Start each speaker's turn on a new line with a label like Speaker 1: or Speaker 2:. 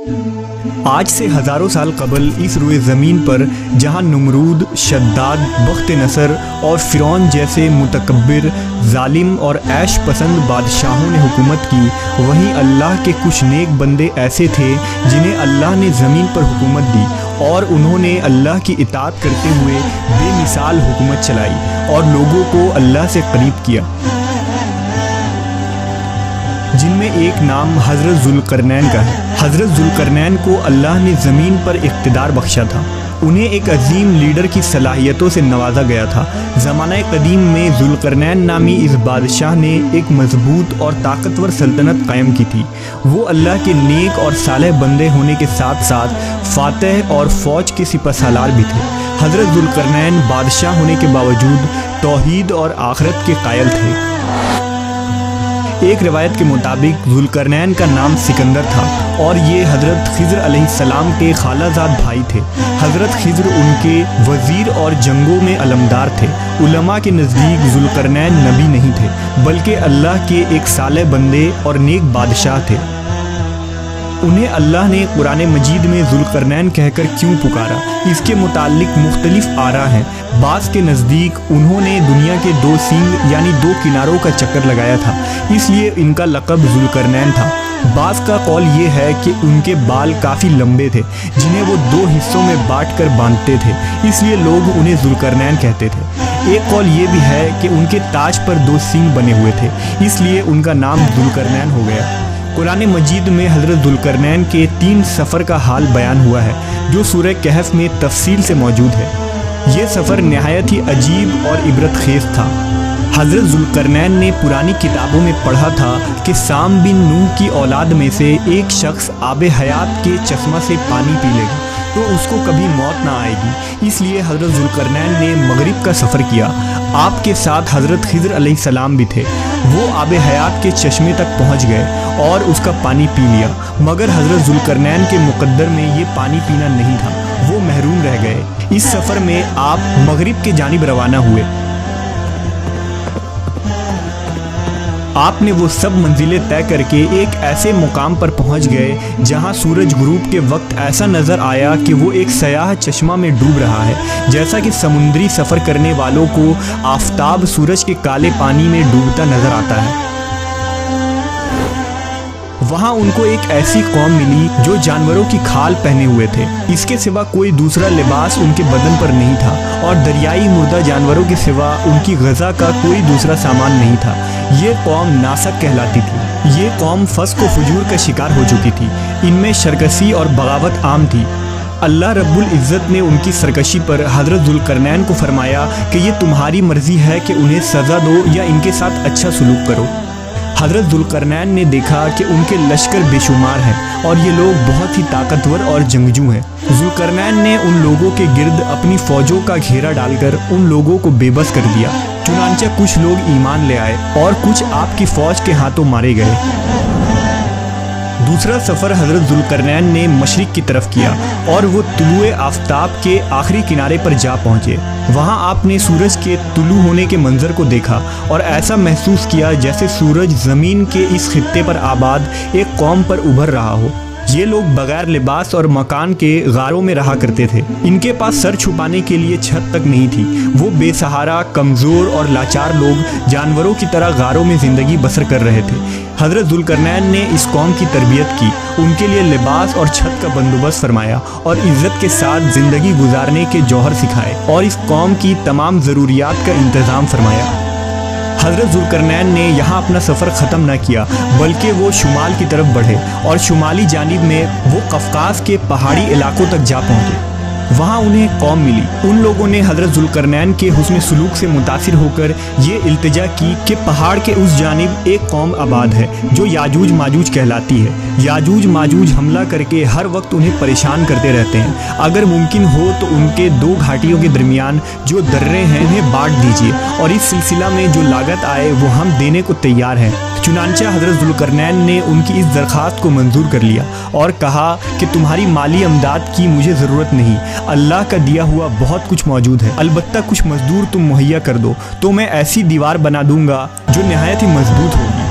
Speaker 1: آج سے ہزاروں سال قبل اس روئے زمین پر جہاں نمرود، شداد، بخت نصر اور فرعون جیسے متکبر، ظالم اور عیش پسند بادشاہوں نے حکومت کی، وہیں اللہ کے کچھ نیک بندے ایسے تھے جنہیں اللہ نے زمین پر حکومت دی اور انہوں نے اللہ کی اطاعت کرتے ہوئے بے مثال حکومت چلائی اور لوگوں کو اللہ سے قریب کیا، جن میں ایک نام حضرت ذوالقرنین کا ہے۔ حضرت ذوالقرنین کو اللہ نے زمین پر اقتدار بخشا تھا۔ انہیں ایک عظیم لیڈر کی صلاحیتوں سے نوازا گیا تھا۔ زمانہ قدیم میں ذوالقرنین نامی اس بادشاہ نے ایک مضبوط اور طاقتور سلطنت قائم کی تھی۔ وہ اللہ کے نیک اور صالح بندے ہونے کے ساتھ ساتھ فاتح اور فوج کے سپہ سالار بھی تھے۔ حضرت ذوالقرنین بادشاہ ہونے کے باوجود توحید اور آخرت کے قائل تھے۔ ایک روایت کے مطابق ذوالقرنین کا نام سکندر تھا اور یہ حضرت خضر علیہ السلام کے خالہ زاد بھائی تھے۔ حضرت خضر ان کے وزیر اور جنگوں میں علمدار تھے۔ علماء کے نزدیک ذوالقرنین نبی نہیں تھے بلکہ اللہ کے ایک صالح بندے اور نیک بادشاہ تھے۔ انہیں اللہ نے قرآن مجید میں ذوالقرنین کہہ کر کیوں پکارا، اس کے متعلق مختلف آراء ہیں۔ بعض کے نزدیک انہوں نے دنیا کے دو سینگ یعنی دو کناروں کا چکر لگایا تھا، اس لیے ان کا لقب ذوالقرنین تھا۔ بعض کا قول یہ ہے کہ ان کے بال کافی لمبے تھے جنہیں وہ دو حصوں میں بانٹ کر باندھتے تھے، اس لیے لوگ انہیں ذوالقرنین کہتے تھے۔ ایک قول یہ بھی ہے کہ ان کے تاج پر دو سینگ بنے ہوئے تھے، اس لیے ان کا نام ذوالقرنین ہو گیا۔ قرآن مجید میں حضرت ذوالقرنین کے 3 سفر کا حال بیان ہوا ہے جو سورہ کہف میں تفصیل سے موجود ہے۔ یہ سفر نہایت ہی عجیب اور عبرت خیز تھا۔ حضرت ذوالقرنین نے پرانی کتابوں میں پڑھا تھا کہ سام بن نوح کی اولاد میں سے ایک شخص آب حیات کے چشمہ سے پانی پی لے گا تو اس کو کبھی موت نہ آئے گی، اس لیے حضرت ذوالقرنین نے مغرب کا سفر کیا۔ آپ کے ساتھ حضرت خضر علیہ السلام بھی تھے۔ وہ آب حیات کے چشمے تک پہنچ گئے اور اس کا پانی پی لیا، مگر حضرت ذوالقرنین کے مقدر میں یہ پانی پینا نہیں تھا، وہ محروم رہ گئے۔ اس سفر میں آپ مغرب کی جانب روانہ ہوئے۔ آپ نے وہ سب منزلیں طے کر کے ایک ایسے مقام پر پہنچ گئے جہاں سورج غروب کے وقت ایسا نظر آیا کہ وہ ایک سیاہ چشمہ میں ڈوب رہا ہے، جیسا کہ سمندری سفر کرنے والوں کو آفتاب سورج کے کالے پانی میں ڈوبتا نظر آتا ہے۔ وہاں ان کو ایک ایسی قوم ملی جو جانوروں کی کھال پہنے ہوئے تھے، اس کے سوا کوئی دوسرا لباس ان کے بدن پر نہیں تھا اور دریائی مردہ جانوروں کے سوا ان کی غذا کا کوئی دوسرا سامان نہیں تھا۔ یہ قوم ناسک کہلاتی تھی۔ یہ قوم فسق و فجور کا شکار ہو چکی تھی، ان میں سرکشی اور بغاوت عام تھی۔ اللہ رب العزت نے ان کی سرکشی پر حضرت ذوالقرنین کو فرمایا کہ یہ تمہاری مرضی ہے کہ انہیں سزا دو یا ان کے ساتھ اچھا سلوک کرو۔ حضرت ذوالقرنین نے دیکھا کہ ان کے لشکر بے شمار ہیں اور یہ لوگ بہت ہی طاقتور اور جنگجو ہیں۔ ذوالقرنین نے ان لوگوں کے گرد اپنی فوجوں کا گھیرا ڈال کر ان لوگوں کو بے بس کر دیا، چنانچہ کچھ لوگ ایمان لے آئے اور کچھ آپ کی فوج کے ہاتھوں مارے گئے۔ دوسرا سفر حضرت ذوالقرنین نے مشرق کی طرف کیا اور وہ طلوع آفتاب کے آخری کنارے پر جا پہنچے۔ وہاں آپ نے سورج کے طلوع ہونے کے منظر کو دیکھا اور ایسا محسوس کیا جیسے سورج زمین کے اس خطے پر آباد ایک قوم پر ابھر رہا ہو۔ یہ لوگ بغیر لباس اور مکان کے غاروں میں رہا کرتے تھے۔ ان کے پاس سر چھپانے کے لیے چھت تک نہیں تھی۔ وہ بے سہارا، کمزور اور لاچار لوگ جانوروں کی طرح غاروں میں زندگی بسر کر رہے تھے۔ حضرت ذوالقرنین نے اس قوم کی تربیت کی، ان کے لیے لباس اور چھت کا بندوبست فرمایا اور عزت کے ساتھ زندگی گزارنے کے جوہر سکھائے اور اس قوم کی تمام ضروریات کا انتظام فرمایا۔ حضرت ذوالقرنین نے یہاں اپنا سفر ختم نہ کیا بلکہ وہ شمال کی طرف بڑھے اور شمالی جانب میں وہ قفقاز کے پہاڑی علاقوں تک جا پہنچے۔ وہاں انہیں ایک قوم ملی۔ ان لوگوں نے حضرت ذوالقرنین کے حسن سلوک سے متاثر ہو کر یہ التجا کی کہ پہاڑ کے اس جانب ایک قوم آباد ہے جو یاجوج ماجوج کہلاتی ہے۔ یاجوج ماجوج حملہ کر کے ہر وقت انہیں پریشان کرتے رہتے ہیں۔ اگر ممکن ہو تو ان کے 2 گھاٹیوں کے درمیان جو درے ہیں انہیں بانٹ دیجیے اور اس سلسلہ میں جو لاگت آئے وہ ہم دینے کو تیار ہیں۔ چنانچہ حضرت ذوالقرنین نے ان کی اس درخواست کو منظور کر لیا اور کہا کہ تمہاری مالی امداد کی مجھے ضرورت نہیں، اللہ کا دیا ہوا بہت کچھ موجود ہے، البتہ کچھ مزدور تم مہیا کر دو تو میں ایسی دیوار بنا دوں گا جو نہایت ہی مضبوط ہوگی۔